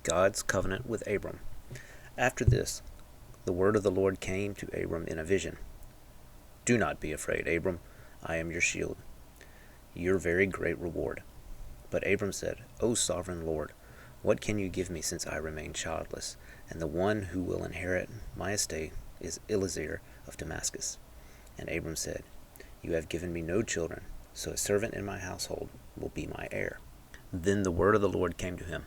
God's covenant with Abram. After this, the word of the Lord came to Abram in a vision. Do not be afraid, Abram. I am your shield, your very great reward. But Abram said, O sovereign Lord, what can you give me since I remain childless, and the one who will inherit my estate is Eliezer of Damascus? And Abram said, You have given me no children, so a servant in my household will be my heir. Then the word of the Lord came to him,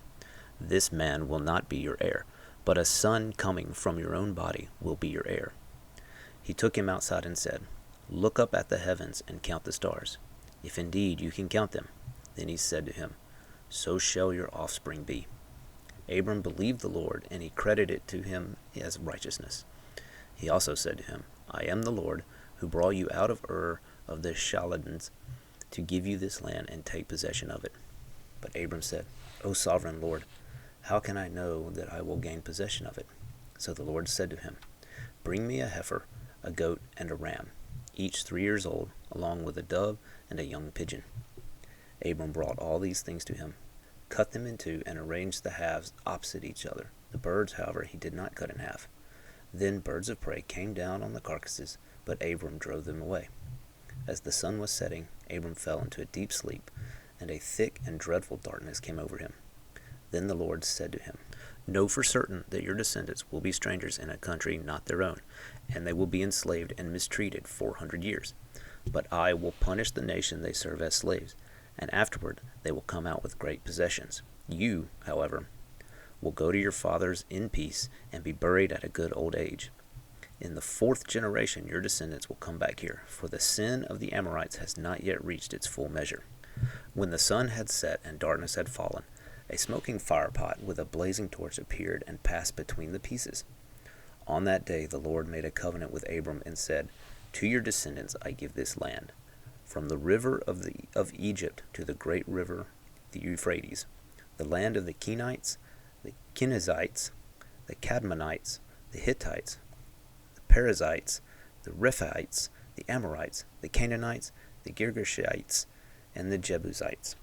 This man will not be your heir, but a son coming from your own body will be your heir. He took him outside and said, Look up at the heavens and count the stars, if indeed you can count them. Then he said to him, So shall your offspring be. Abram believed the Lord, and he credited it to him as righteousness. He also said to him, I am the Lord, who brought you out of Ur of the Chaldeans to give you this land and take possession of it. But Abram said, O sovereign Lord, how can I know that I will gain possession of it? So the Lord said to him, Bring me a heifer, a goat, and a ram, each 3 years old, along with a dove and a young pigeon. Abram brought all these things to him, cut them in two, and arranged the halves opposite each other. The birds, however, he did not cut in half. Then birds of prey came down on the carcasses, but Abram drove them away. As the sun was setting, Abram fell into a deep sleep, and a thick and dreadful darkness came over him. Then the Lord said to him, Know for certain that your descendants will be strangers in a country not their own, and they will be enslaved and mistreated 400 years. But I will punish the nation they serve as slaves, and afterward they will come out with great possessions. You, however, will go to your fathers in peace and be buried at a good old age. In the 4th generation your descendants will come back here, for the sin of the Amorites has not yet reached its full measure. When the sun had set and darkness had fallen, a smoking firepot with a blazing torch appeared and passed between the pieces. On that day the Lord made a covenant with Abram and said, To your descendants I give this land, from the river of Egypt to the great river, the Euphrates, the land of the Kenites, the Kenizzites, the Cadmonites, the Hittites, the Perizzites, the Rephaites, the Amorites, the Canaanites, the Girgashites, and the Jebusites.